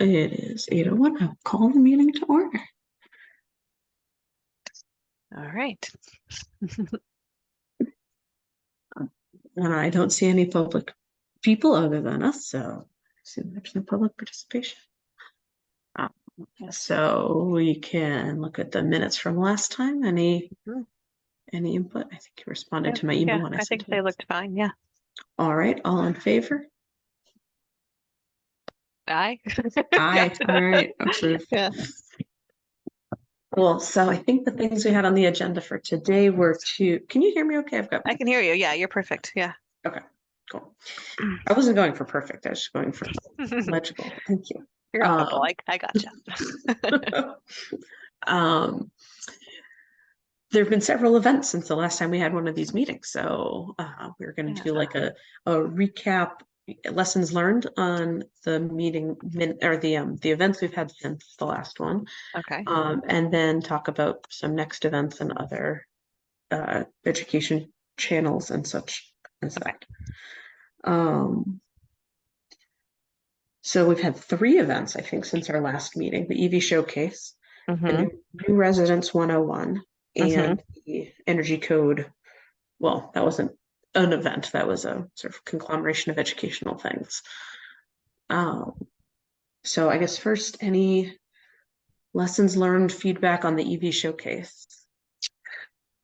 It is 8:01. I'll call the meeting to order. All right. And I don't see any public people other than us, so I assume there's no public participation. So we can look at the minutes from last time. Any input? I think you responded to my email when I think sent they it. looked fine. Yeah. All right, all in favor? Aye. Aye. All right, approved. Yeah. Well, so I think the things we had on the agenda for today were can you hear me okay? I can hear you. Yeah, you're perfect. Yeah. Okay, cool. I wasn't going for perfect. I was just going for legible. Thank you. You're audible. I gotcha. There have been several events since the last time we had one of these meetings. So we're going to do like a recap, lessons learned on the meeting or the events we've had since the last one. Okay. And then talk about some next events and other education channels and such as that. So we've had 3 events, I think, since our last meeting: the EV showcase, the new Residence 101, and the energy code. Well, that wasn't an event, that was a sort of conglomeration of educational things. So I guess first, any lessons learned, feedback on the EV showcase?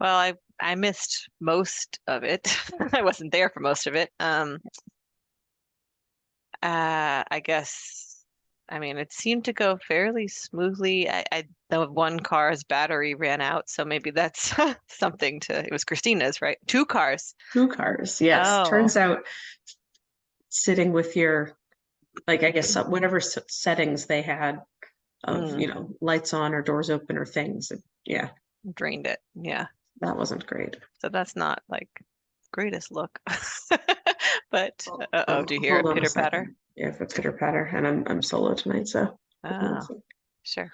Well, I missed most of it. I wasn't there for most of it. I guess, I mean, it seemed to go fairly smoothly. The one car's battery ran out, so maybe that's something it was Christina's, right? 2 cars. 2 cars, yes. Oh. Turns out sitting with your, like, I guess whatever settings they had of, lights on or doors open or things. Yeah. Drained it. Yeah. That wasn't great. So that's not like greatest look. But do you hear a pitter patter? Yeah, for pitter patter, and I'm solo tonight, so. Oh, sure.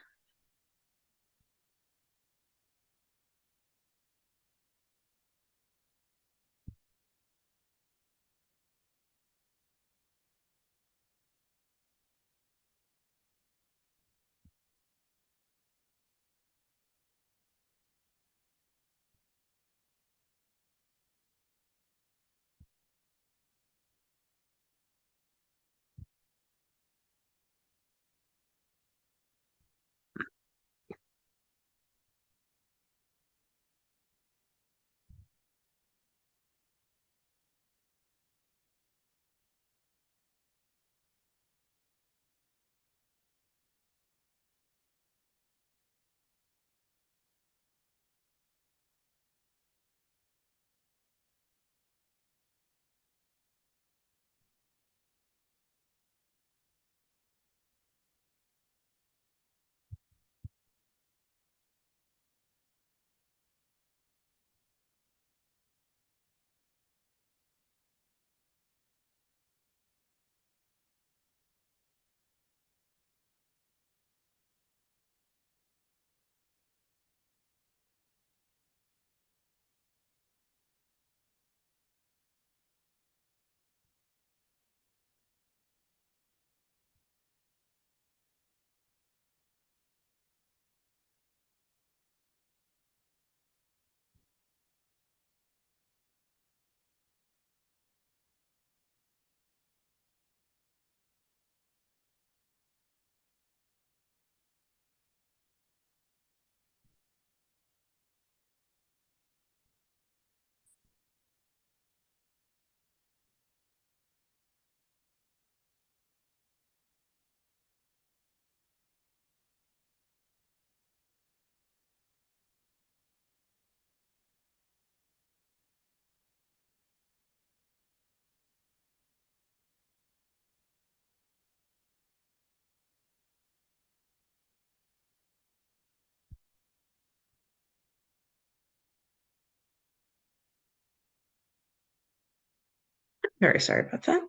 Very sorry about that.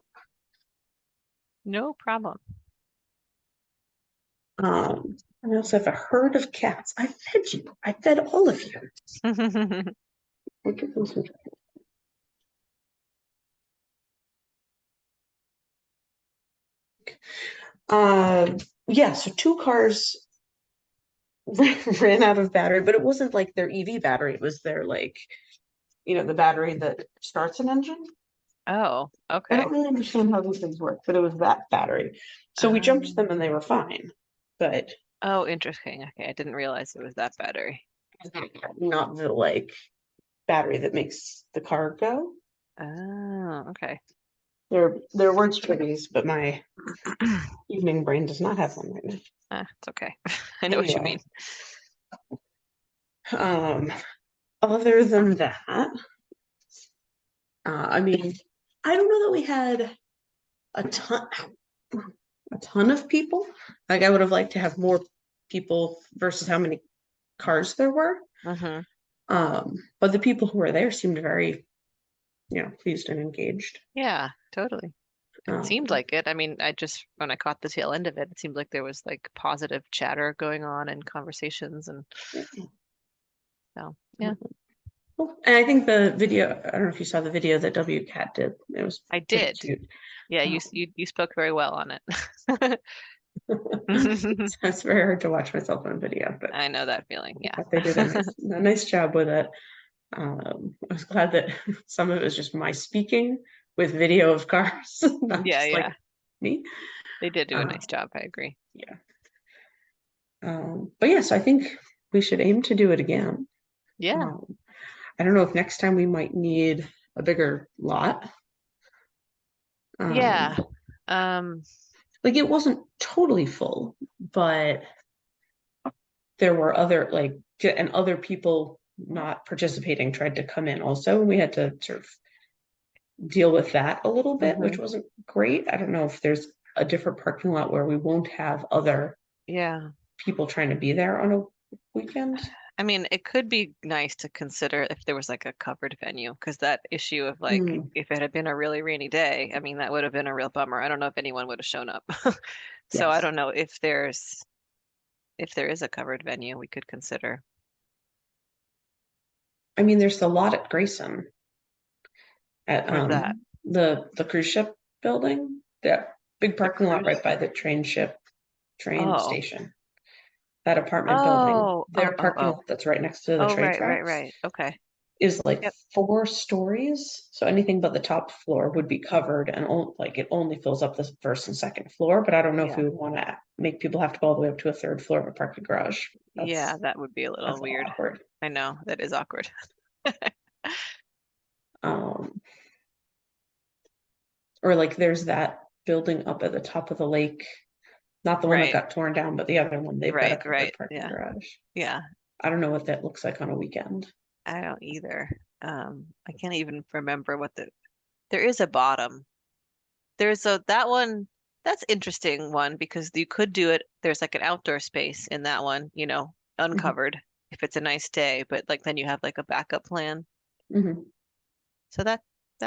No problem. I also have a herd of cats. I fed you. I fed all of you. Yeah, so two cars ran out of battery, but it wasn't like their EV battery. It was their like, the battery that starts an engine. Oh, I okay. don't really understand how these things work, but it was that battery. So we jumped them Um, and they were fine, but oh, interesting. Okay, I didn't realize it was that battery. not the like battery that makes the car go. Oh, okay. There were studies, but my evening brain does not have one right now. It's okay. I know what you mean. Anyway, um, other than that, I mean, I don't know that we had a ton of people. Like I would have liked to have more people versus how many cars there were. Hmm. But the people who were there seemed very, pleased and engaged. Yeah, totally. It seemed Um, like it. I mean, when I caught the tail end of it, it seemed like there was like positive chatter going on and conversations and so yeah, and I think the video, I don't know if you saw the video that W Cat did. It was I pretty did. cute. Yeah, Um, you spoke very well on it. it's very hard to watch myself on video, but I know that feeling. I Yeah. thought they did a nice job with it. I was glad that some of it was just my speaking with video of cars, not Yeah, just like yeah. me. They did do a Uh, nice job. I agree. yeah. But yeah, so I think we should aim to do it again. Yeah. Um, I don't know if next time we might need a bigger lot. Yeah. Um, Um, like it wasn't totally full, but there were other and other people not participating tried to come in also, and we had to sort of deal with that a little bit, which mhm. wasn't great. I don't know if there's a different parking lot where we won't have other Yeah. people trying to be there on a weekend. I mean, it could be nice to consider if there was like a covered venue, because that issue of like Mm, if it had been a really rainy day, I mean, that would have been a real bummer. I don't know if anyone would have shown up. So I yes. don't know if there is a covered venue we could consider. I mean, there's the lot at Grayson at Where's that? the cruise ship building. That big The parking lot cruise? right by the train Oh. station. That apartment building, Oh, oh, their oh, parking oh. lot that's right next to the Oh, train right, right, tracks right. Okay. is like Yep. 4 stories. So anything but the top floor would be covered and like it only fills up the first and second floor. But I don't know if Yeah. we would want to make people have to go all the way up to a third floor of a parking garage. Yeah, that would be a little That's weird. awkward. I know, that is awkward. Um, or like there's that building up at the top of the lake, not the one that Right, got torn down, but the other one. They've got a right, covered right. parking Yeah. garage. Yeah. I don't know what that looks like on a weekend. I don't either. I can't even remember there is a bottom. That one, that's interesting one because you could do it. There's like an outdoor space in that one, Mhm, uncovered if it's a nice day, but like then you have like a backup plan. mhm. So that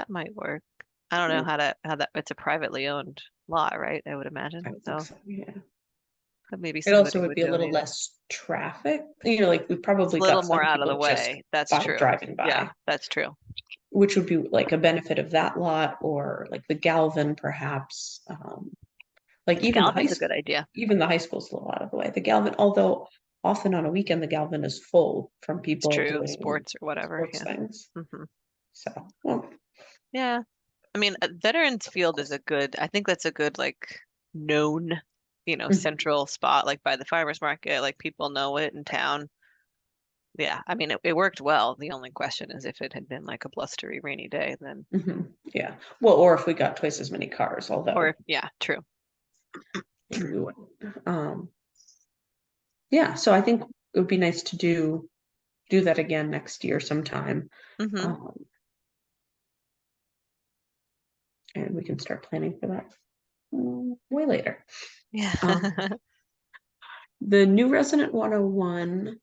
might work. I don't know Yeah, how that it's a privately owned lot, right? I would I imagine. would think So so. Yeah. but maybe It also somebody would would be a little donate it. less traffic. Like we It's probably a little got more some out of the people just way. That's by true. driving Yeah, by, that's true. which would be like a benefit of that lot or like the Galvin perhaps. Like The Galvin's a good idea. even the high school's a little out of the way. The Galvin, although often on a weekend the Galvin is full from It's people true. doing Sports or whatever. sports Yeah. things. Hmm. So, well, Yeah. I mean, Veterans Field is I think that's a good, like, known, mhm. central spot, like by the farmers market, like people know it in town. Yeah. I mean, it worked well. The only question is if it had been like a blustery rainy day, then, Yeah. Well, or if we got twice as many cars, or although yeah, true. maybe we wouldn't. Yeah, so I think it would be nice to do that again next year sometime. Hmm. Um, and we can start planning for that way later. Yeah. Um, the new resident 101,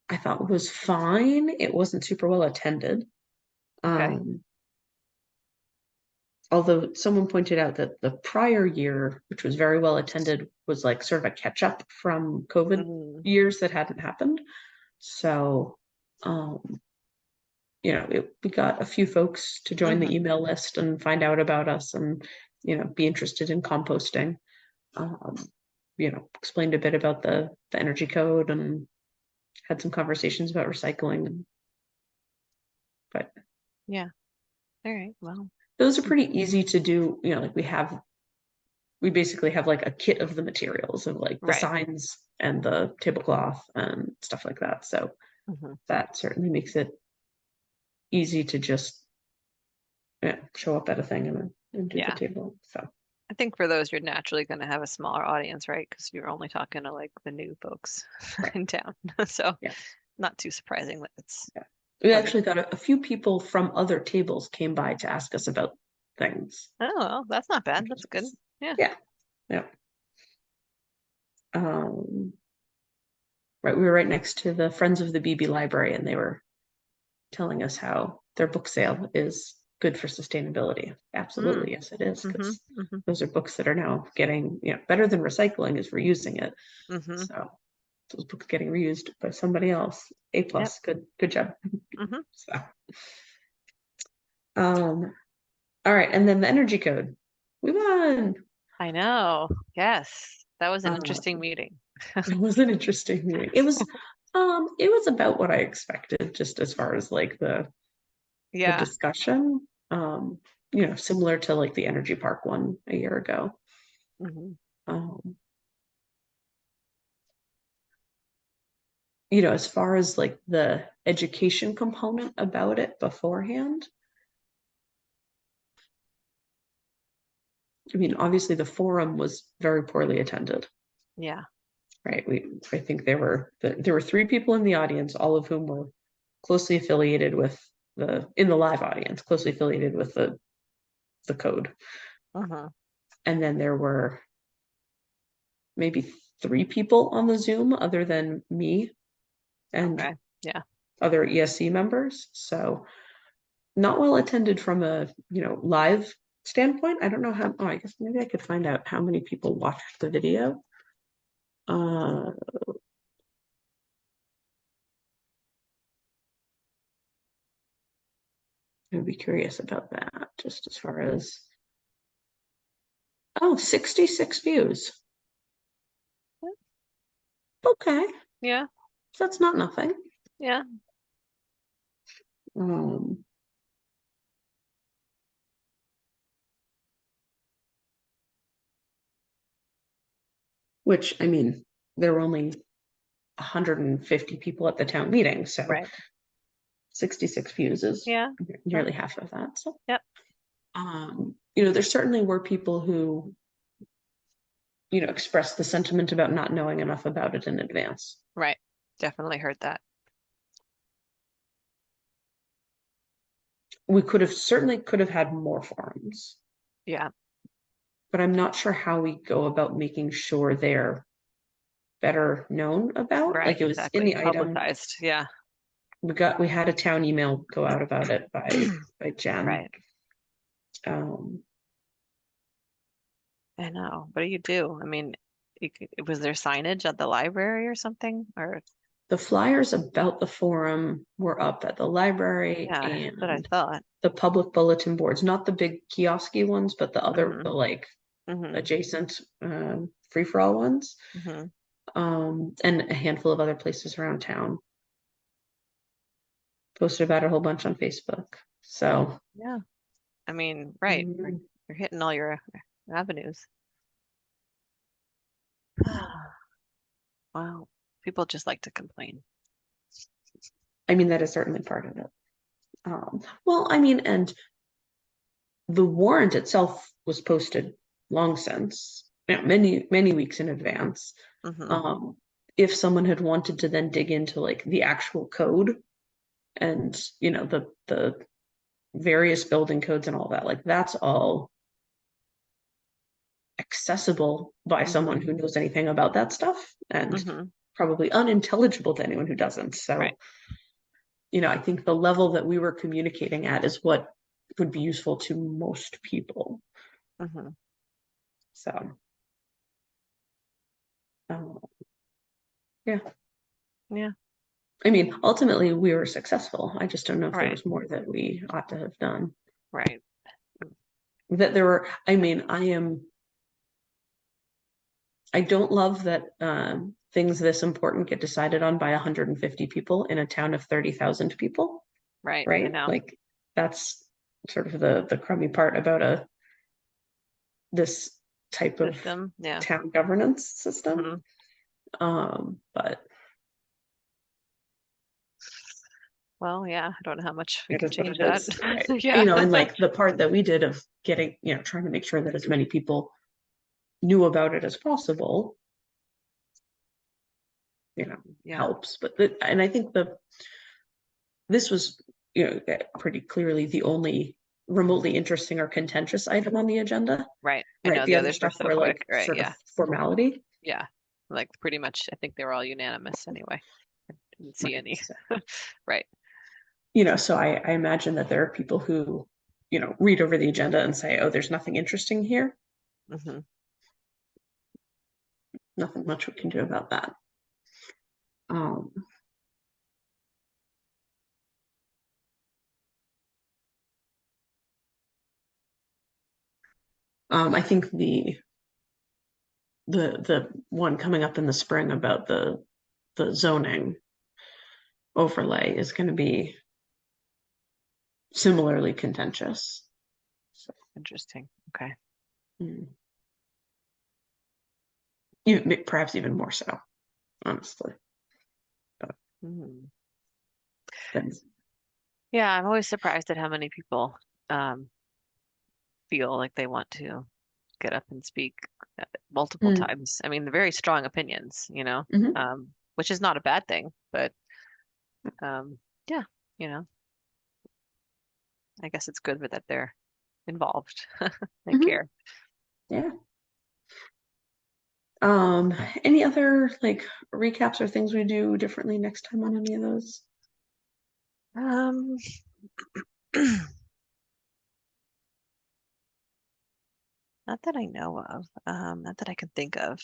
I thought was fine. It wasn't super well attended. Okay. Um, although someone pointed out that the prior year, which was very well attended, was like sort of a catch up from COVID Mm, years that hadn't happened. So, um, we got a few folks to join the hmm. email list and find out about us, and be interested in composting. Explained a bit about the energy code and had some conversations about recycling. But yeah. All right. Well, those are pretty easy to do. Like we basically have like a kit of the materials of like the right. signs and the tablecloth and stuff like that. So that certainly makes it easy to just show up at a thing and do the Yeah. table. So I think for those, you're naturally going to have a smaller audience, right? Because you're only talking to like the new folks right. in town. So Yeah. not too surprising that it's Yeah. We limited. actually got a few people from other tables came by to ask us about things. Oh, well, that's not bad. That's good. Yeah. Yeah. Yeah. Um, right. We were right next to the Friends of the BB Library, and they were telling us how their book sale is good for sustainability. Mm. Absolutely, yes, it is, Mm-hmm. because Mm-hmm. those are books that are now getting, better than recycling is reusing it. Mm-hmm. So those books getting reused by somebody else. A Yep. plus, good job. Mm-hmm. So, all right, and then the energy code. We won. I know. Yes. That was an Uh, interesting meeting. it was an interesting meeting. It was about what I expected, just as far as like the Yeah. discussion. Similar to like the Energy Park one a year ago. Mm-hmm. Um, as far as like the education component about it beforehand, I mean, obviously the forum was very poorly attended, Yeah. right? I think there were three people in the audience, all of whom were closely affiliated with in the live audience, closely affiliated with the code. Mm-hmm. And then there were maybe three people on the Zoom other than me and Okay. Yeah. other ESC members. So not well attended from a live standpoint. I don't know how. Oh, I guess maybe I could find out how many people watched the video. Uh, I'd be curious about that, just as far as 66 views. Okay, Yeah. that's not nothing. Yeah. Um, which I mean, there were only 150 people at the town meeting, so Right. 66 views is Yeah. nearly half of that. So, Yep. there certainly were people who, expressed the sentiment about not knowing enough about it in advance. Right. Definitely heard that. We certainly could have had more forums, Yeah. but I'm not sure how we go about making sure they're better known about. Right. Like it was in Exactly. the item. Publicized. Yeah. We had a town email go out about it by Jen. Right. Um, I know. What do you do? I mean, was there signage at the library or something? Or the flyers about the forum were up at the library yeah, that's what I and thought. the public bulletin boards, not the big kiosky ones, but the other, Mm-hmm. the like Mm-hmm. adjacent free for all ones, Mm-hmm. and a handful of other places around town. Posted about it a whole bunch on Facebook. So, Yeah. I mean, right. You're hitting all your avenues. Wow. People just like to complain. I mean, that is certainly part of it. Well, I mean, and the warrant itself was posted long since, many, many weeks in advance. Mm-hmm. Um, if someone had wanted to then dig into like the actual code and the various building codes and all that, like that's all accessible by Mm-hmm. someone who knows anything about that stuff and Mm-hmm. probably unintelligible to anyone who doesn't. Right. So, I think the level that we were communicating at is what would be useful to most people. Mm-hmm. So, um, yeah. Yeah. I mean, ultimately, we were successful. I just don't know if there Right. was more that we ought to have done. Right. that there were, I mean, I don't love that things this important get decided on by 150 people in a town of 30,000 people, Right. I right? know. Like that's sort of the crummy part about this type of System. Yeah. town governance system. Hmm. But Well, yeah, I don't know how much we it can is what change it that. is, right? Yeah. And like the part that we did of getting, trying to make sure that as many people knew about it as possible, Yeah. helps. But and I think this was, pretty clearly the only remotely interesting or contentious item on the agenda, Right. I right? know The the other others were stuff so were quick. like Right. sort of Yeah. formality, Yeah. Like pretty much, I think they were all unanimous anyway. I didn't see right? any. So, Right. so I imagine that there are people who, read over the agenda and say, oh, there's nothing interesting here. Hmm. Nothing much we can do about that. Um, I think the one coming up in the spring about the zoning overlay is going to be similarly contentious. So, Interesting. Okay. perhaps even more so, honestly. But Hmm. then, Yeah, I'm always surprised at how many people um, feel like they want to get up and speak multiple mm, times. I mean, they're very strong opinions, mhm, which is not a bad thing, but um, yeah, you know, I guess it's good that they're involved and mhm, care. yeah. Any other like recaps or things we do differently next time on any of those? Um, not that I know of, not that I can think of.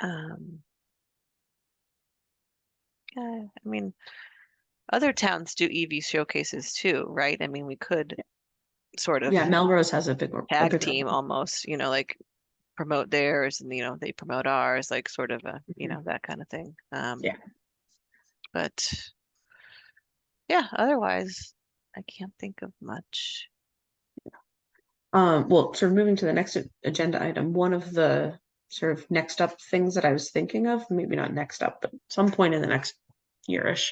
Um, yeah, I mean, other towns do EV showcases too, right? I mean, we could sort of Yeah, Melrose has a tag bigger team one. almost, like promote theirs and they promote ours, like sort of a, Mhm. that kind of thing. Yeah. But yeah, otherwise I can't think of much. Well, sort of moving to the next agenda item, one of the sort of next up things that I was thinking of, maybe not next up, but some point in the next yearish,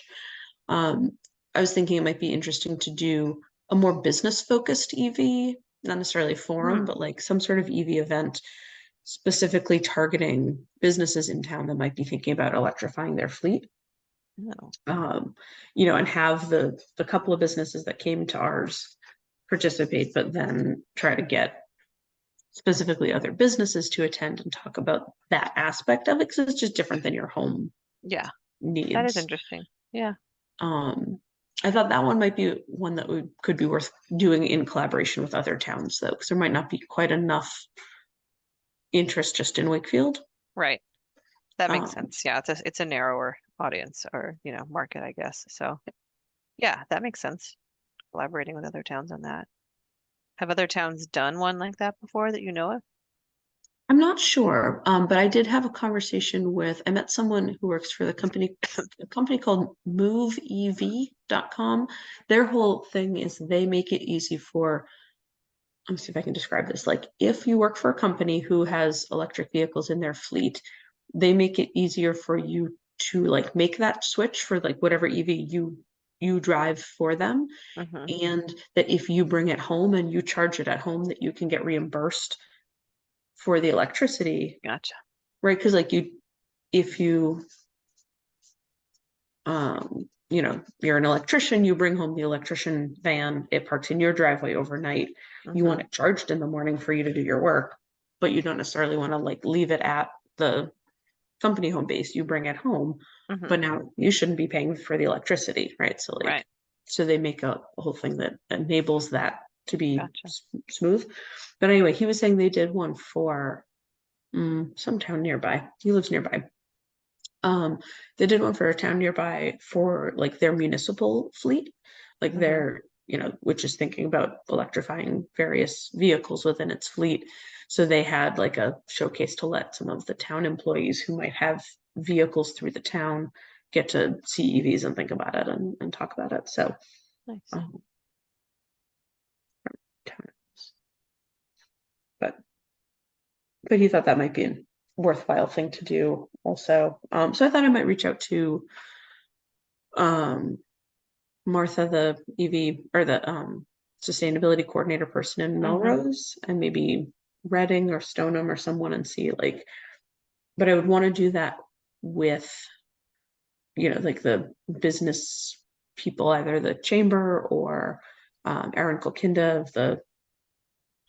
I was thinking it might be interesting to do a more business focused EV, not necessarily forum, Hmm. but like some sort of EV event specifically targeting businesses in town that might be thinking about electrifying their fleet. No. And have the couple of businesses that came to ours participate, but then try to get specifically other businesses to attend and talk about that aspect of it because it's just different than your home Yeah, that is needs. interesting. Yeah. Um, I thought that one might be one that could be worth doing in collaboration with other towns, though, because there might not be quite enough interest just in Wakefield. Right. That makes Um, sense. Yeah, it's a narrower audience or, market, I guess. So yeah, that makes sense. Collaborating with other towns on that. Have other towns done one like that before that you know of? I'm not sure, but I did have a conversation I met someone who works for a company called moveev.com. Their whole thing is they make it easy let me see if I can describe this. Like if you work for a company who has electric vehicles in their fleet, they make it easier for you to like make that switch for like whatever EV you drive for them. Hmm. And that if you bring it home and you charge it at home, that you can get reimbursed for the electricity, Gotcha. right? Because like if you you're an electrician, you bring home the electrician van, it parks in your driveway overnight. You want Hmm. it charged in the morning for you to do your work, but you don't necessarily want to like leave it at the company home base. You bring it home, Hmm. but now you shouldn't be paying for the electricity, right? So like, Right. so they make a whole thing that enables that to be Gotcha. smooth. But anyway, he was saying they did one for some town nearby. He lives nearby. Um, they did one for a town nearby for like their municipal fleet, like Hmm. which is thinking about electrifying various vehicles within its fleet. So they had like a showcase to let some of the town employees who might have vehicles through the town get to see EVs and think about it and talk about it. So, Nice. um, but he thought that might be a worthwhile thing to do also. So I thought I might reach out to Martha, the EV or the sustainability coordinator person in Melrose, and maybe Reading or Stoneham or someone, and see like, but I would want to do that with, like the business people, either the chamber or Erin Kolkinda of the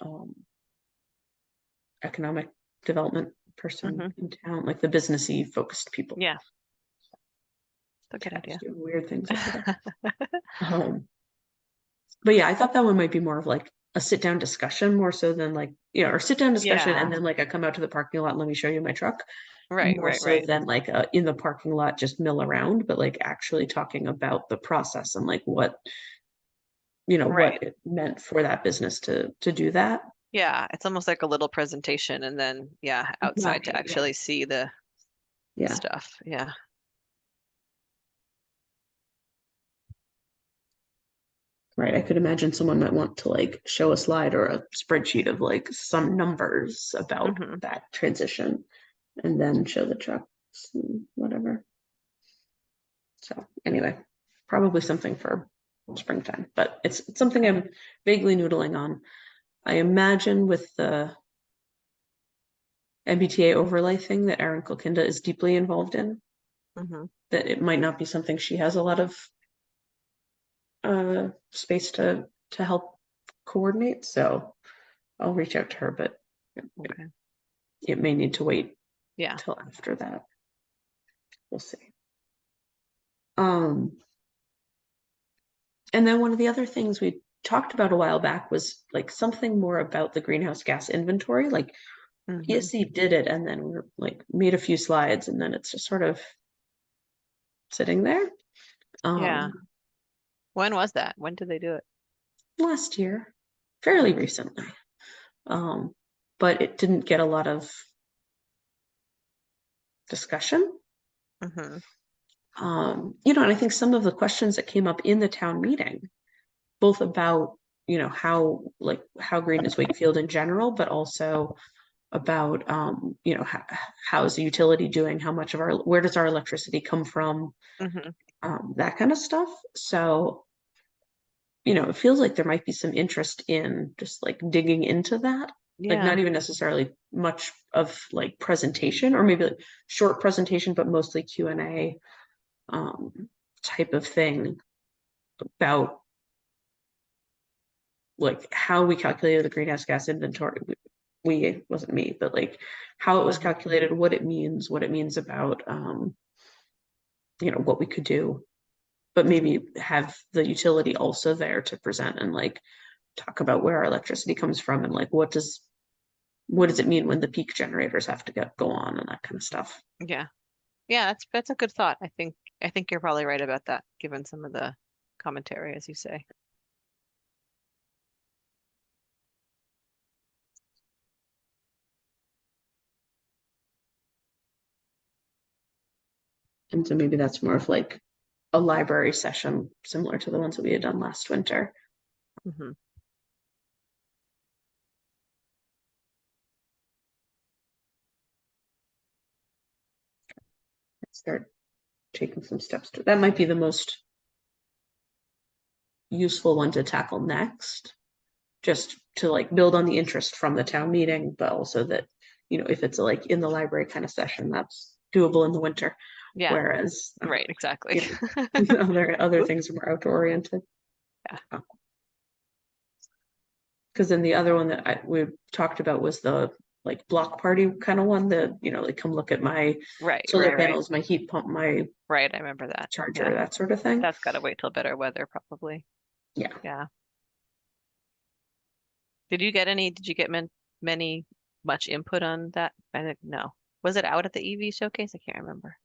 um, economic development person in town, like the businessy focused people. Yeah, that's a good Cats idea. do weird things over there. But yeah, I thought that one might be more of like a sit down discussion more so than like, or sit down discussion Yeah. and then like I come out to the parking lot and let me show you my truck. Right, More right, so right. than like in the parking lot just mill around, but like actually talking about the process and like what Right. it meant for that business to do that. Yeah, it's almost like a little presentation and then yeah, outside to Right. Yeah. actually see the Yeah. stuff. Yeah. Right. I could imagine someone might want to like show a slide or a spreadsheet of like some numbers about hmm that transition and then show the trucks and whatever. So anyway, probably something for springtime, but it's something Okay. I'm vaguely noodling on. I imagine with the MBTA overlay thing that Erin Kolkinda is deeply involved in, hmm that it might not be something she has a lot of space to help coordinate. So I'll reach out to her, but Okay. it may need to wait Yeah. till after that. We'll see. Um, and then one of the other things we talked about a while back was like something more about the greenhouse gas inventory. Like hmm PSC did it, and then we're like made a few slides, and then it's just sort of sitting there. Yeah. Um, When was that? When did they do it? Last year, fairly recently, um, but it didn't get a lot of discussion. hmm And I think some of the questions that came up in the town meeting, both about how green is Wakefield in general, but also about how's the utility doing, where does our electricity come from, hmm that kind of stuff. So it feels like there might be some interest in just like digging into that, like Yeah. not even necessarily much of like presentation or maybe like short presentation, but mostly Q&A type of thing about like how we calculated the greenhouse gas inventory. We wasn't me, but like how it was hmm calculated, what it means about what we could do, but hmm maybe have the utility also there to present and like talk about where our electricity comes from and like what does it mean when the peak generators have to go on and that kind of stuff. Yeah. Yeah, that's a good thought. I think you're probably right about that, given some of the commentary, as you say. And so maybe that's more of like a library session similar to the ones that we had done last winter. hmm Start taking some steps that might be the most useful one to tackle next, just to like build on the interest from the town meeting, but also that, if it's like in the library kind of session, that's doable in the winter. Yeah, Whereas, right, exactly. other Oops. things are more outdoor oriented. Yeah. Because then the other one that we talked about was the like block party kind of one, that, like come look at my Right, solar right, right. panels, my heat pump, my Right, I remember that. Yeah. charger, that sort of thing. That's gotta wait till better weather, probably. Yeah. Yeah. Did you get much input on that? I think no. Was it out at the EV showcase? I can't remember.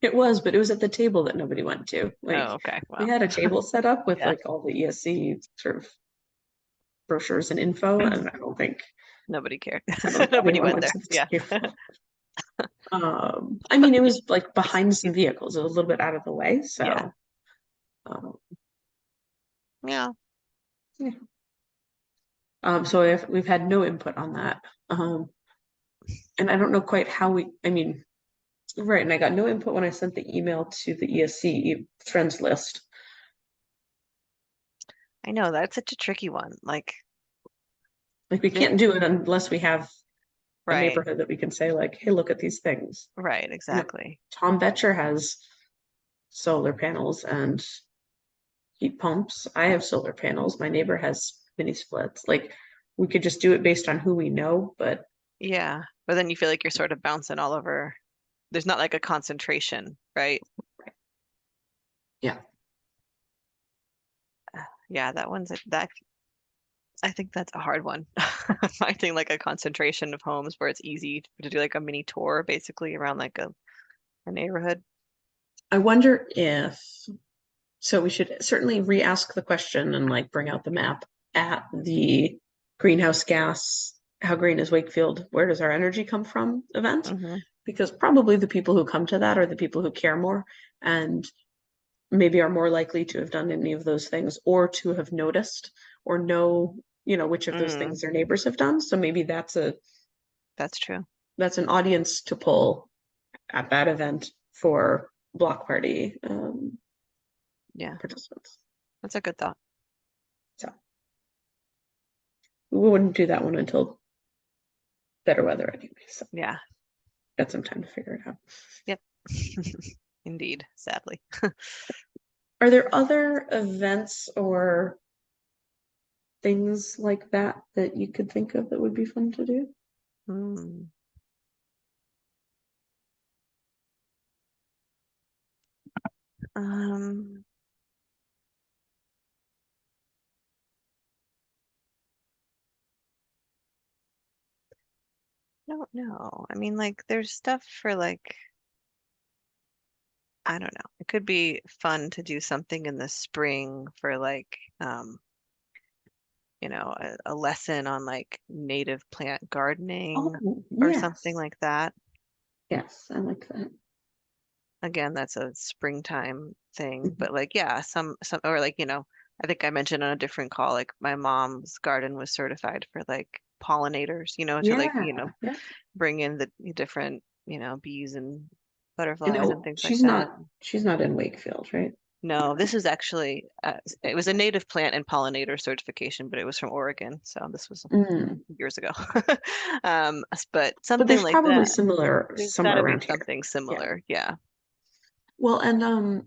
It was, but it was at the table that nobody went to. Oh, Like okay. we Well, had a table set up with yeah. like all the ESC sort of brochures and info, and Nobody cared. I don't think Nobody anyone went went there. to the Yeah. table. I mean, it was like behind some vehicles. It was a little bit out of the way, Yeah. so um, Yeah. yeah. So we've had no input on that, and I don't know quite how we. I mean, right, and I got no input when I sent the email to the ESC friends list. I know that's such a tricky one. Like we This, can't do it unless we have a right. neighborhood that we can say like, hey, look at these things. Right. You know, Exactly. Tom Betcher has solar panels and heat pumps. I have solar panels. My neighbor has mini splits. Like we could just do it based on who we know, but Yeah. But then you feel like you're sort of bouncing all over. There's not like a concentration, right? yeah. Yeah, that I think that's a hard one. Finding like a concentration of homes where it's easy to do like a mini tour basically around like a neighborhood. I wonder if so we should certainly re-ask the question and like bring out the map at the greenhouse gas, how green is Wakefield? Where does our energy come from event? Hmm. Because probably the people who come to that are the people who care more and maybe are more likely to have done any of those things or to have noticed or know, which of those Mm, things their neighbors have done. So maybe that's true. that's an audience to pull at that event for block party Yeah, participants. that's a good thought. So we wouldn't do that one until better weather anyway. So Yeah. got some time to figure it out. Yep. Indeed, sadly. Are there other events or things like that that you could think of that would be fun to do? Hmm. Um, I don't know. I mean, like, there's stuff for like, I don't know. It could be fun to do something in the spring for like, a lesson on like native plant gardening Oh, or something yes. like that. Yes, I like that. Again, that's a springtime thing, Mhm. but like, yeah, some or like, I think I mentioned on a different call, like my mom's garden was certified for like pollinators, to like, Yeah, yeah. bring in the different, bees and I butterflies and know things like that. she's not in Wakefield, right? No, this is actually it was a native plant and pollinator certification, but it was from Oregon, so this was Mm. years ago. But But something there's like probably that. similar There's got somewhere to be around here. something Yeah. similar. Yeah. Well, and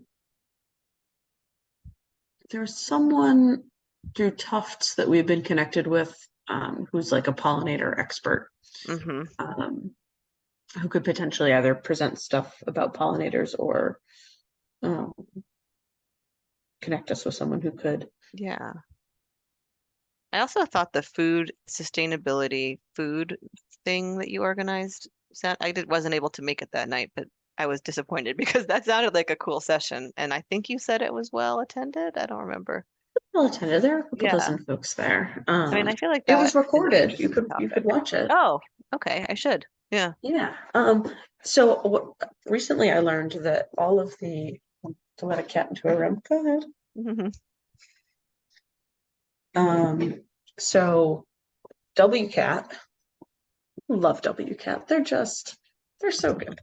there's someone through Tufts that we've been connected with, who's like a pollinator expert, Hmm. um, who could potentially either present stuff about pollinators or um, connect us with someone who could. Yeah. I also thought the food sustainability food thing that you organized, wasn't able to make it that night, but I was disappointed because that sounded like a cool session. And I think you said it was well attended. I don't remember. Well attended. There are a couple Yeah. dozen folks there. I mean, I feel like It that was is an recorded. You interesting could topic. watch it. Oh, okay. I should. Yeah. Yeah. So recently I learned that all of the to let a cat into a room. Go ahead. Hmm. Um, so WCAT, love WCAT. They're so good.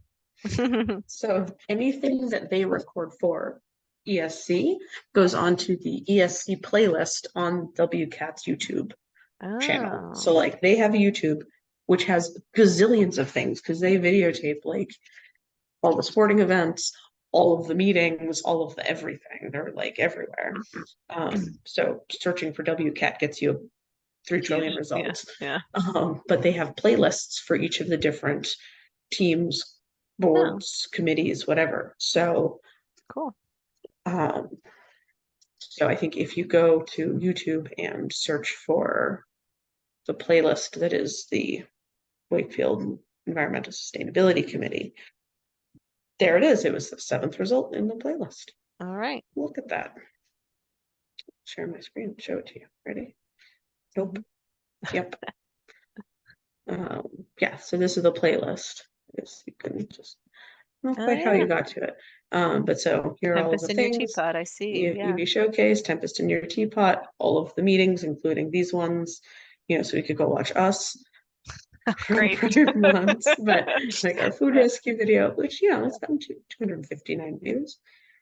So anything that they record for ESC goes onto the ESC playlist on WCAT's YouTube channel. So Oh, like they have a YouTube which has gazillions of things because they videotape like all the sporting events, all of the meetings, all of the everything. They're like everywhere. So searching for WCAT gets you 3 trillion huge. Yeah. results. Yeah. But they have playlists for each of the different teams, Oh, boards, committees, whatever. cool. Um, so I think if you go to YouTube and search for the playlist that is the Wakefield Environmental Sustainability Committee, There it is. It was the 7th result in the playlist. All right. Look at that. Share my screen, show it to you. Ready? Nope. Yep. Yeah, so this is the playlist. You can just not Oh quite how you yeah. got to it. But so here are all of the Tempest in your things. teapot, I see. Yeah. UV Showcase, Tempest in Your Teapot, all of the meetings, including these ones, so we could go watch us from Great. prior months, but like our food rescue video, which, it's gotten 259 views.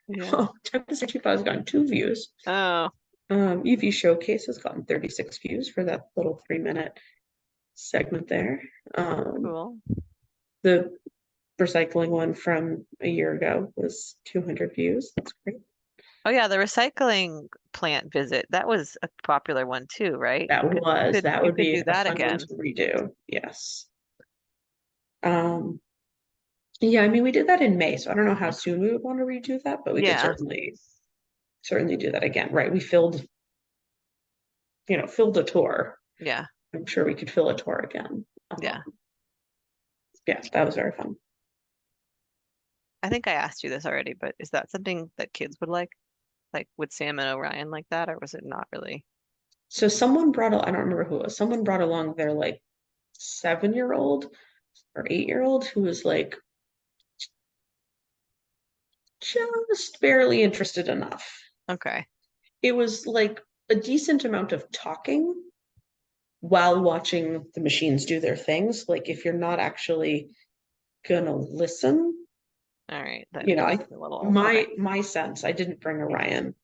Yeah. Oh, Tempest in Your Teapot has gotten 2 views. Oh, UV Showcase has gotten 36 views for that little 3-minute segment there. cool. The recycling one from a year ago was 200 views. That's great. Oh yeah, the recycling plant visit. That was a popular one too, right? That You would could be do a that fun one again. to redo. Yes. Um, yeah, I mean, we did that in May, so I don't know how soon we would want to redo that, but we could Yeah. certainly do that again. Right. We filled a tour. Yeah. I'm sure we could fill a tour again. Yeah. Yeah, that was very fun. I think I asked you this already, but is that something that kids would like? Like would Sam and Orion like that, or was it not really? So I don't remember who it was. Someone brought along their like 7-year-old or 8-year-old who was like just barely interested enough. Okay. It was like a decent amount of talking while watching the machines do their things. Like if you're not actually gonna listen, All right. Then you know, it's I a little okay. my sense, I didn't bring Orion.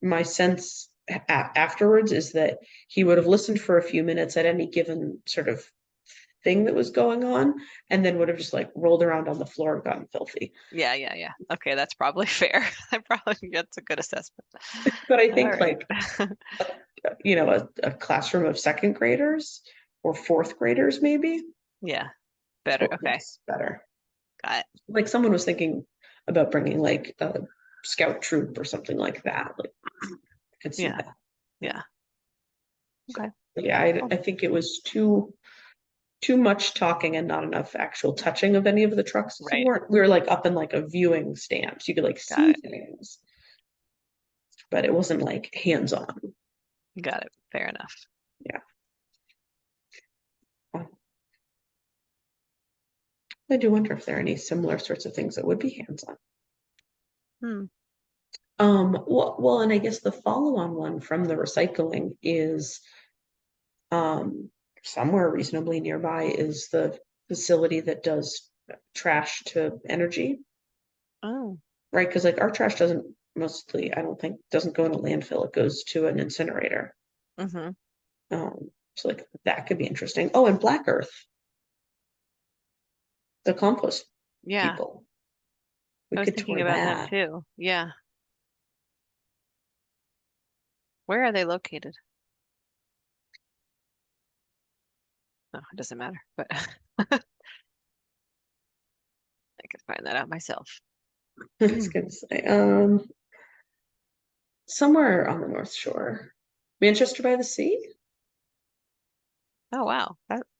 My sense afterwards is that he would have listened for a few minutes at any given sort of thing that was going on, and then would have just like rolled around on the floor and gotten filthy. Yeah, yeah, yeah. Okay, that's probably fair. I probably that's a good assessment. But I All think right. like a classroom of second graders or fourth graders maybe. Yeah, better. Oh, Okay, yes, better. got it. Like someone was thinking about bringing like a scout troop or something like that. Like I could see Yeah, that. Yeah. yeah. So Okay. yeah, I, Cool. I think it was too much talking and not enough actual touching of any of the trucks. Right. We were like up in like a viewing stand. So you could like Got see it. things, but it wasn't like hands-on. Got it. Fair enough. Yeah. I do wonder if there are any similar sorts of things that would be hands-on. Hmm. Well, and I guess the follow-on one from the recycling is um, somewhere reasonably nearby is the facility that does trash to energy, Oh. right? Because like our trash doesn't mostly, I don't think, doesn't go in a landfill. It goes to an incinerator. Mm-hmm. So like that could be interesting. Oh, and Black Earth, the compost Yeah, people. We I was could thinking tour about them that. too. Yeah. Where are they located? No, it doesn't matter, but I could find that out myself. I was gonna say, somewhere on the North Shore, Manchester by the Sea. Oh wow,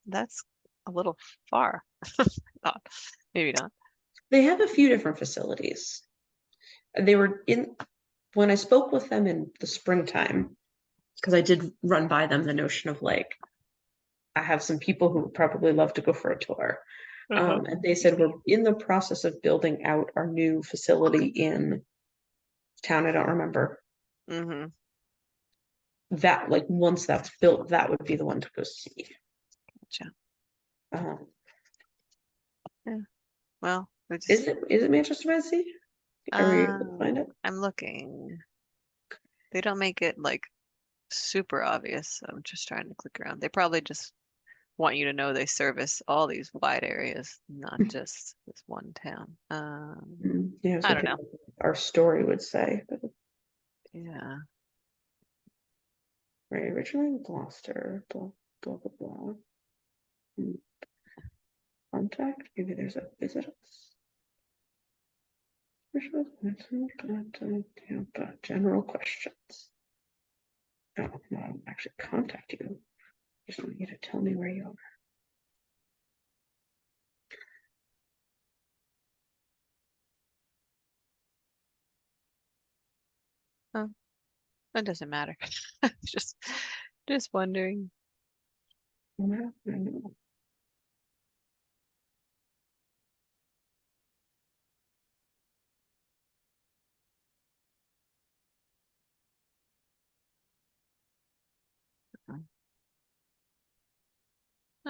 that's a little far. Thought. Maybe not. They have a few different facilities. They were in when I spoke with them in the springtime, because I did run by them the notion of like, I have some people who would probably love to go for a tour. Uh-huh. And they said, we're in the process of building out our new facility in town. I don't remember Mm-hmm. that. Like, once that's built, that would be the one to go see. Gotcha. Um, Yeah. Well, we just is it Manchester by the Sea? Are we able to find it? I'm looking. They don't make it like super obvious. I'm just trying to click around. They probably just want you to know they service all these wide areas, not just this one town. Yeah, I was I don't looking know. at what our story would say, but Yeah. right, originally in Gloucester, blah, blah, blah, blah. Hmm, Contact, maybe there's a visit us. General questions. No, no, actually contact you. Just want you to tell me where you are. That doesn't matter. Just just wondering. All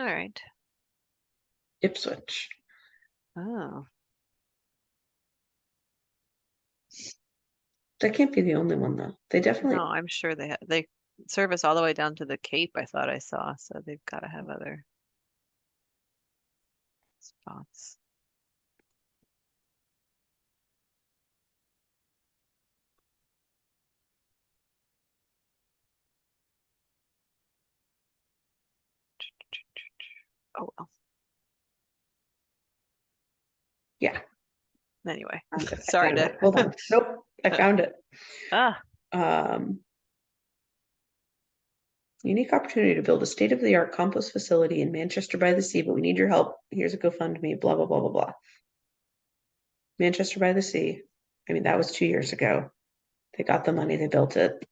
right. Ipswich. Oh, That can't be the only one though. They no, definitely, I'm sure they service all the way down to the Cape, I thought I saw, so they've got to have other spots. Oh well. yeah. Anyway, Found it. I sorry found to it. Hold on. Nope. I found it. ah, Um, Unique opportunity to build a state-of-the-art compost facility in Manchester by the Sea, but we need your help. Here's a GoFundMe, blah, blah, blah, blah, blah. Manchester by the Sea. I mean, that was 2 years ago. They got the money, they built it.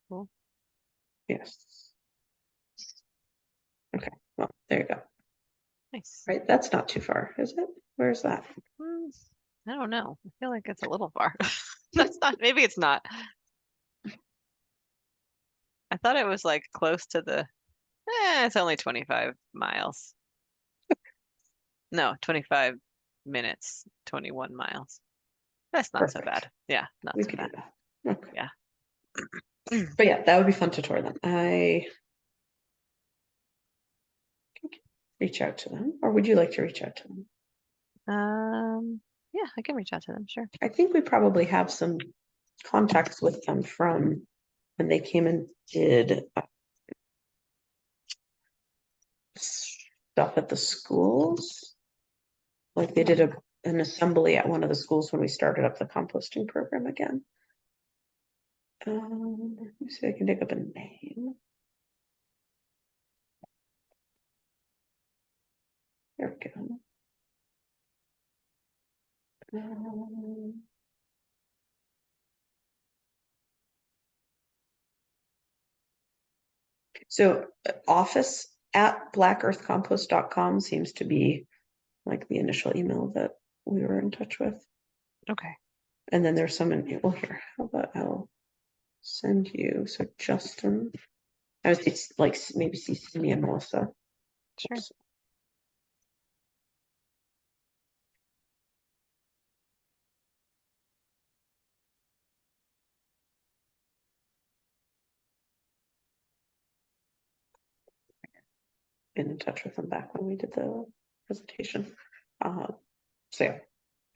cool. Yes. Okay. Well, there you go. Nice. Right. That's not too far, is it? Where's that? Hmm, I don't know. I feel like it's a little far. That's not, maybe it's not. I thought it was like close to it's only 25 miles. No, 25 minutes, 21 miles. That's not so Perfect. bad. Yeah, not We so could do bad. that. Okay. Yeah. But yeah, that would be fun to tour them. I can reach out to them, or would you like to reach out to them? Yeah, I can reach out to them, sure. I think we probably have some contacts with them from when they came and did stuff at the schools. Like they did an assembly at one of the schools when we started up the composting program again. Let me see if I can dig up a name. There we go. Um, so office at blackearthcompost.com seems to be like the initial email that we were in touch with. Okay. And then there's some in, well, here, how about I'll send you. So Justin, I was, it's like maybe CC me and Melissa. Sure. Oops. Been in touch with them back when we did the presentation. So yeah,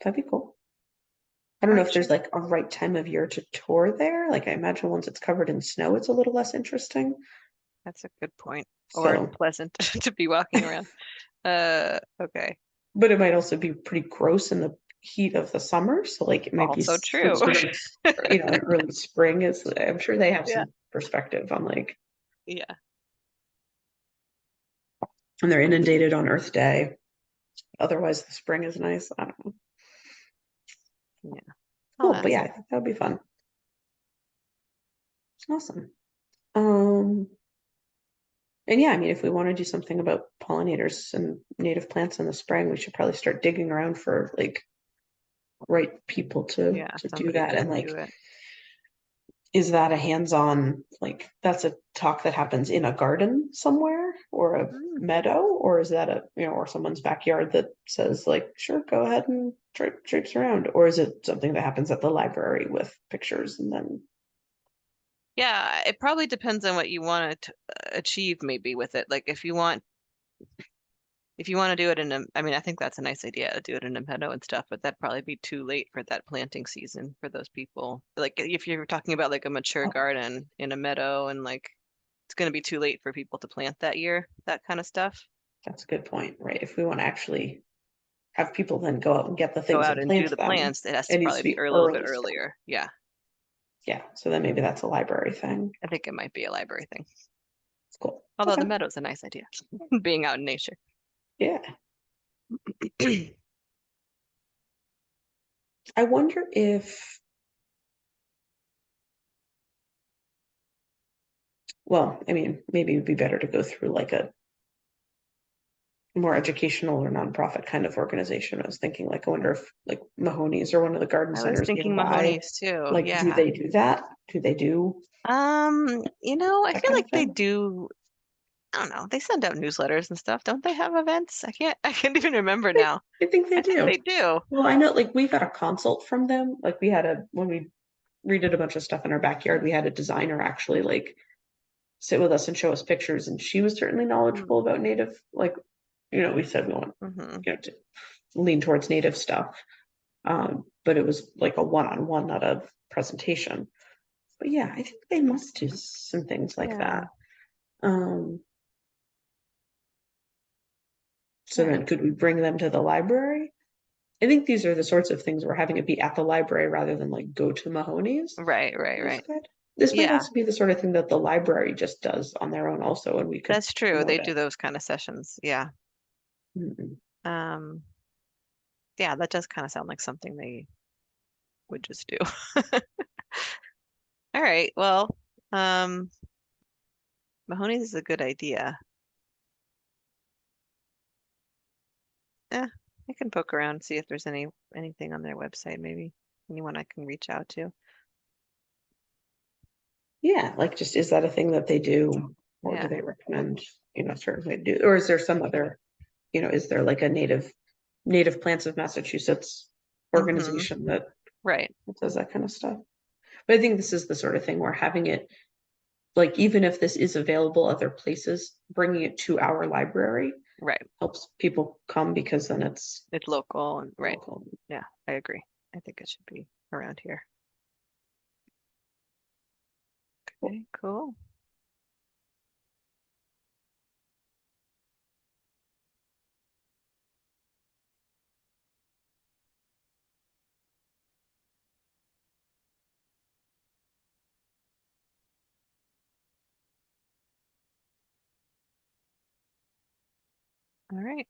that'd be cool. I don't All know right, if sure. there's like a right time of year to tour there. Like I imagine once it's covered in snow, it's a little less interesting. That's a good point. Or So, pleasant to be walking around. Okay. but it might also be pretty gross in the heat of the summer. So like it might be Also some true. sort of, an early spring is, I'm sure they have Yeah. some perspective on like, Yeah. when they're inundated on Earth Day. Otherwise the spring is nice. I don't know. Yeah. I'll Cool. But ask. yeah, I think that would be fun. Awesome. Um, and yeah, I mean, if we want to do something about pollinators and native plants in the spring, we should probably start digging around for like right people to Yeah, do somebody that. to And do like, it. is that a hands-on, like that's a talk that happens in a garden somewhere or a Mm. meadow, or is that a, or someone's backyard that says like, sure, go ahead and traipse around, or is it something that happens at the library with pictures and then Yeah, it probably depends on what you want to achieve maybe with it. Like if you want to do it in a, I mean, I think that's a nice idea to do it in a meadow and stuff, but that'd probably be too late for that planting season for those people. Like if you're talking about like a mature oh, garden in a meadow and like it's going to be too late for people to plant that year, that kind of stuff. that's a good point, right? If we want to actually have people then go out and get the Go things out and and do plant the them, plants, it has to it needs to probably be be a little bit early still. earlier. Yeah, Yeah, so then maybe that's a library thing. I think it might be a library thing. It's cool. Although Okay. the meadow's a nice idea, being out in nature. Yeah. I wonder if, well, I mean, maybe it'd be better to go through like a more educational or nonprofit kind of organization. I was thinking like, I wonder if like Mahoney's or one of the garden I was centers thinking nearby, Mahoney's too. like, do Yeah. they do that? Do they do I that feel kind like of they thing? do. I don't know. They send out newsletters and stuff. Don't they have events? I can't even remember I now. I think they I think do. they do. Well, I know like we got a consult from them. Like we had when we redid a bunch of stuff in our backyard, we had a designer actually like sit with us and show us pictures, and she was certainly knowledgeable about native, like, we said we want, Mm-hmm. to lean towards native stuff. But it was like a one-on-one, not a presentation. But yeah, I think they must do some things like Yeah. that. Um, so All then right. could we bring them to the library? I think these are the sorts of things where having it be at the library rather than like go to Mahoney's Right, right, is right. good. This might Yeah, also be the sort of thing that the library just does on their own also, and we could that's true. promote They it. do those kind of sessions. Yeah. Mm-mm. Um, yeah, that does kind of sound like something they would just do. All right. Well, um, Mahoney's is a good idea. Yeah, I can poke around and see if there's anything on their website, maybe anyone I can reach out to. Yeah, like just is that a thing that they do, or do Yeah. they recommend, certain way to do, or is there some other, is there like a native plants of Massachusetts Mm-hmm. organization that Right. does that kind of stuff? But I think this is the sort of thing where having it, like, even if this is available other places, bringing it to our library Right. helps people come because then it's It's local and right. local. Yeah, I agree. I think it should be around here. Okay, cool. All right.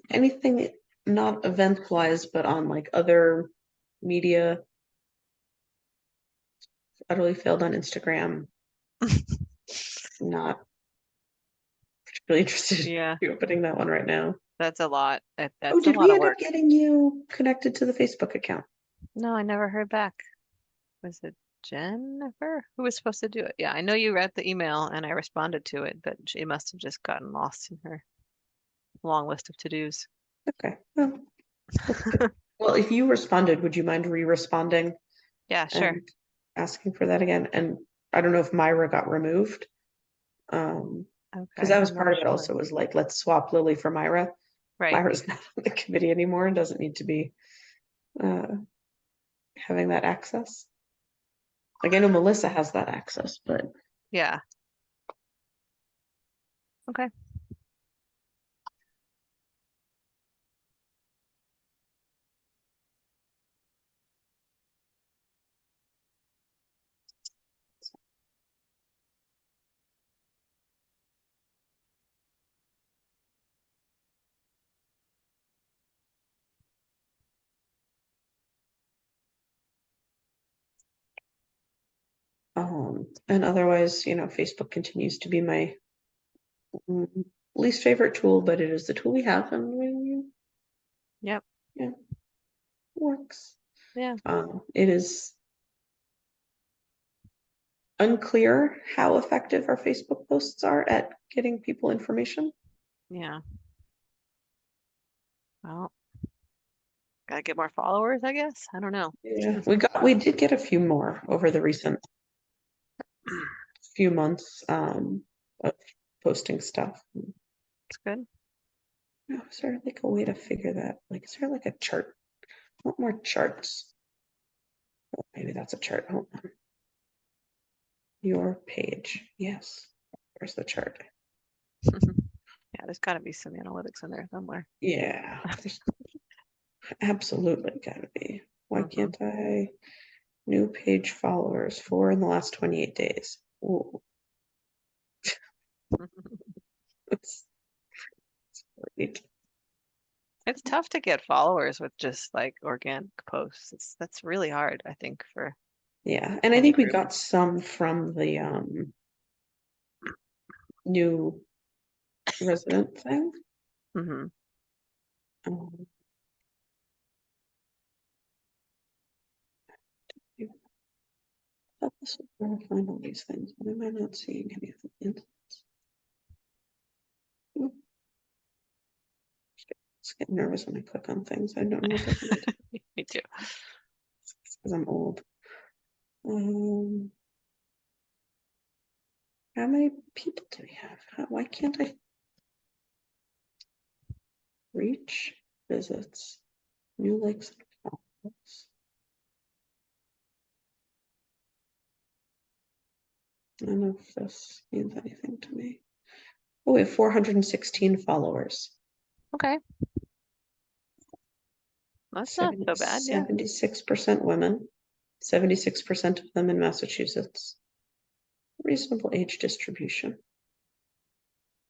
Anything not event wise, but on like other media, utterly failed on Instagram. Not particularly interested in Yeah, reopening that one right now. that's a lot. Oh, That's a did lot we of end up work. getting you connected to the Facebook account? No, I never heard back. Was it Jennifer who was supposed to do it? Yeah, I know you read the email and I responded to it, but she must have just gotten lost in her long list of to-dos. Okay. Well, that's good. Well, if you responded, would you mind re-responding Yeah, sure. and asking for that again? And I don't know if Myra got removed. Because Okay, that was I'm part not of it sure. also was like, let's swap Lily for Myra. Right. Myra's not on the committee anymore and doesn't need to be uh, having that access. Like I know Melissa has that access, but Yeah. Okay. and otherwise, Facebook continues to be my mm, least favorite tool, but it is the tool we have, and Yep. yeah, works. Yeah. It is unclear how effective our Facebook posts are at getting people information. Yeah. Well, gotta get more followers, I guess. I don't know. Yeah, we did get a few more over the recent few months of posting stuff. It's good. Oh, is there like a way to figure that? Like, is there like a chart? I want more charts. Oh, maybe that's a chart. Hold on. Your page. Yes. Where's the chart? Yeah, there's gotta be some analytics in there somewhere. Yeah, there's absolutely gotta be. Why Hmm. can't I? New page followers, 4 in the last 28 days. Ooh, it's great. It's tough to get followers with just like organic posts. That's really hard, I think, for Yeah, and I any think we group. got some from the new resident thing. Hmm. Um, I thought this was where I find all these things, but am I not seeing any of them? Just get nervous when I click on things. I don't know what they're going to do Me too. because I'm old. Um, how many people do we have? Why can't I reach visits? New likes and follows. I don't know if this means anything to me. Oh, we have 416 followers. Okay. That's not so bad, yeah. 76% women, 76% of them in Massachusetts. Reasonable age distribution.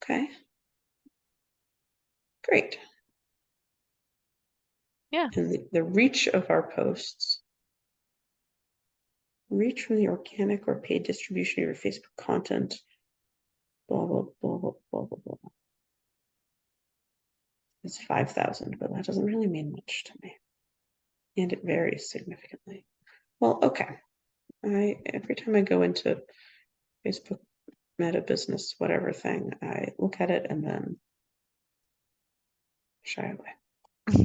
Okay. Great. Yeah. And the reach of our posts, reach from the organic or paid distribution of your Facebook content, blah, blah, blah, blah, blah, blah, blah. It's 5,000, but that doesn't really mean much to me. And it varies significantly. Well, okay. Every time I go into Facebook Meta Business, whatever thing, I look at it and then shy away.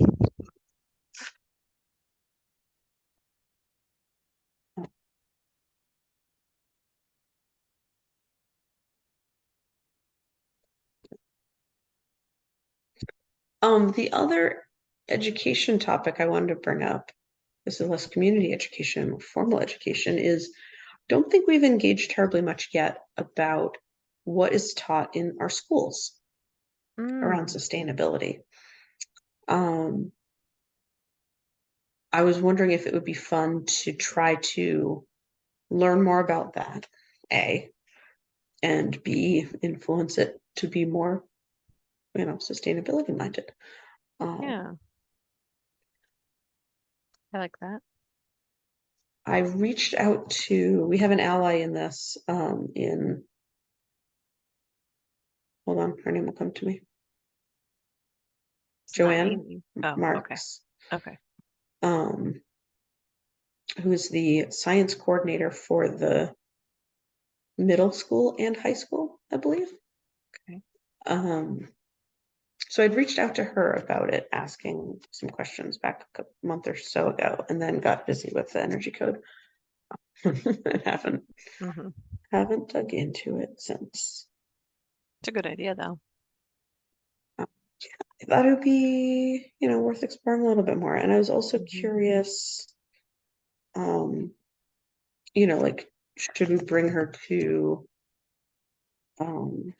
The other education topic I wanted to bring up, this is less community education, more formal education, is don't think we've engaged terribly much yet about what is taught in our schools around Mm. sustainability. I was wondering if it would be fun to try to learn more about that, A, and B, influence it to be more, sustainability minded. Yeah, I like that. I reached out to, we have an ally in this, hold on, her name will come to me. It's not Joanne Amy. Oh, okay. Marks, Okay. um, who is the science coordinator for the middle school and high school, I believe. Okay. Um, so I'd reached out to her about it, asking some questions back a month or so ago, and then got busy with the energy code. and Hmm. haven't dug into it since. It's a good idea, though. I thought it would be, worth exploring a little bit more. And I was also curious, um, like, should we bring her to, um,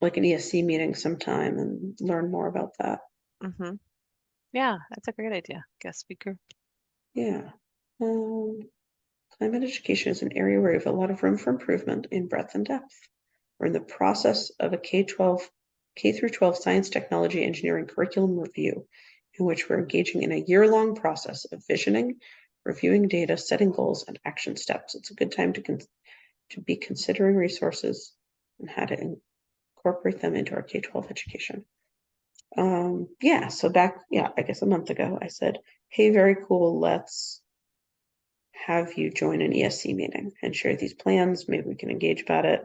like an ESC meeting sometime and learn more about that? Hmm. Yeah, that's a great idea. Guest speaker. Yeah. Um, Climate education is an area where we have a lot of room for improvement in breadth and depth. We're in the process of a K through 12 science, technology, engineering curriculum review, in which we're engaging in a year-long process of visioning, reviewing data, setting goals, and action steps. It's a good time to be considering resources and how to incorporate them into our K-12 education. Yeah, so I guess a month ago, I said, hey, very cool, let's have you join an ESC meeting and share these plans. Maybe we can engage about it.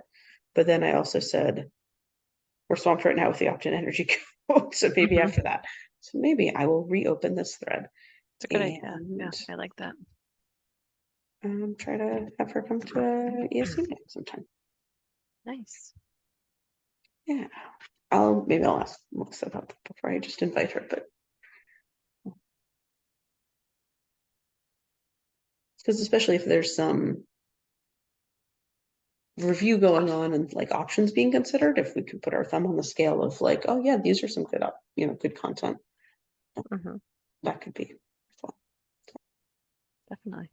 But then I also said, we're swamped right now with the opt-in energy code. So maybe Hmm. after that. So maybe I will reopen this thread It's a good idea. Yeah, and I like that. try to have her come to an ESC meeting sometime. Nice. Yeah. Maybe I'll ask Melissa about that before I just invite her, but because especially if there's some review going on and like options being considered, if we could put our thumb on the scale of like, oh yeah, these are some good content, Hmm. that could be fun. Definitely.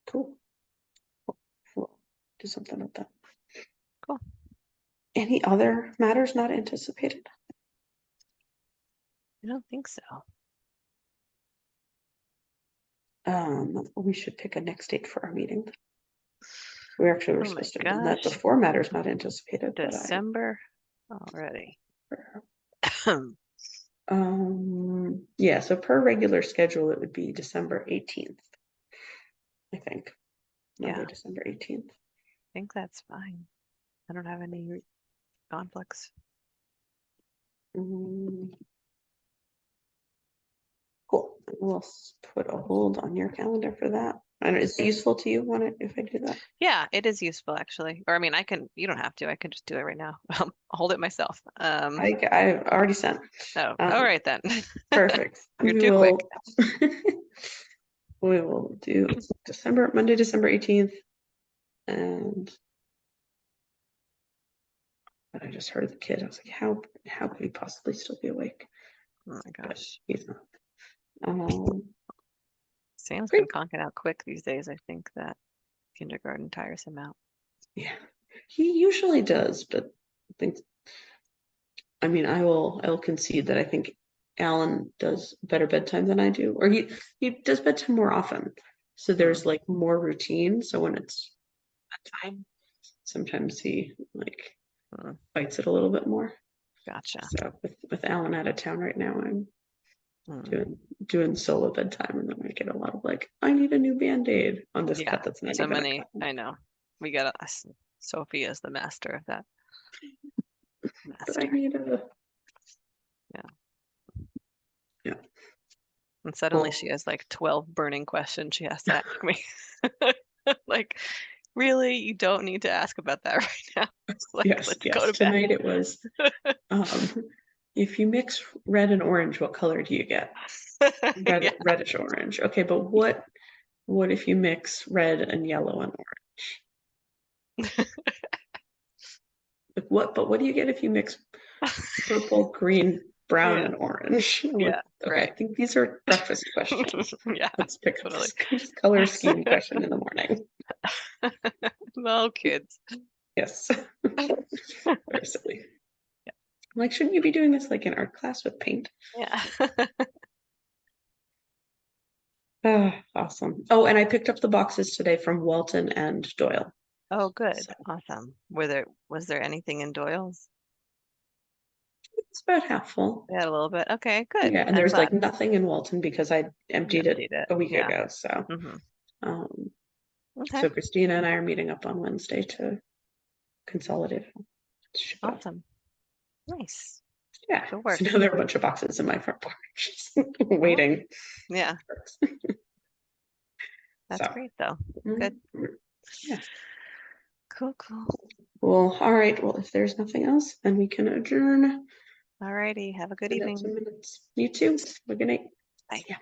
Cool. We'll do something with that. Cool. Any other matters not anticipated? I don't think so. We should pick a next date for our meeting. We actually were Oh my supposed to have done that gosh. before matters not anticipated, but December already. yeah, so per regular schedule, it would be December 18th, I think. Yeah, Monday, I December 18th. think that's fine. I don't have any conflicts. Mm, cool. We'll put a hold on your calendar for that. And is it useful to you want it if I do that? Yeah, it is useful actually. Or I mean, you don't have to. I can just do it right now. I'll hold it myself. I already sent. Oh, all Um, right then. Perfect. You're too quick. We will do Monday, December 18th. And I just heard the kid. I was like, how could he possibly still be awake? Oh my But gosh. he's not. Um, Sam's been Great. conking out quick these days. I think that kindergarten tires him out. Yeah, he usually does, but I think, I mean, I will concede that I think Alan does better bedtime than I do, or he does bedtime more often. So Hmm. there's like more routine. So when it's bedtime, sometimes he like Hmm. fights it a little bit more. Gotcha. So with Alan out of town right now, I'm Hmm. doing solo bedtime, and then I get a lot of like, I need a new Band-Aid on this Yeah, cut that's not so even a many. cut. I know. We got us. Sophie is the master of that. But I Master. need a Yeah. yeah. And suddenly Cool. she has like 12 burning questions she has to ask me. Like, really? You don't need to ask about that right now. Like, Yes, let's go yes. to bed. Tonight it was if you mix red and orange, what color do you get? Yeah. Reddish orange. Okay, but what if you mix red and yellow and orange? Like what do you get if you mix purple, green, brown, Yeah. and orange? I'm like, Yeah. okay, I Right. think these are breakfast questions. Yeah. Let's pick up Totally. this color scheme question in the morning. No kids. Yes. Very silly. I'm like, shouldn't you be doing this like in art class with paint? Yeah. Ah, awesome. Oh, and I picked up the boxes today from Walton and Doyle. Oh, good. So Awesome. Was there anything in Doyle's? it's about half full. We had a little bit. Okay, good. Yeah, and I'm there's like glad nothing in Walton because I you emptied it emptied it. a week Yeah. ago. So Hmm. um Okay. so Christina and I are meeting up on Wednesday to consolidate. Ship it off. Awesome. Nice. Yeah. Good So work. now there are a bunch of boxes in my front porch Well, waiting. yeah, that's So great though. Good. mm, yeah. Cool, cool. Well, all right. Well, if there's nothing else, then we can adjourn. Alrighty. Have a good Send out evening. some minutes. You too. Have a good night. Bye. See ya.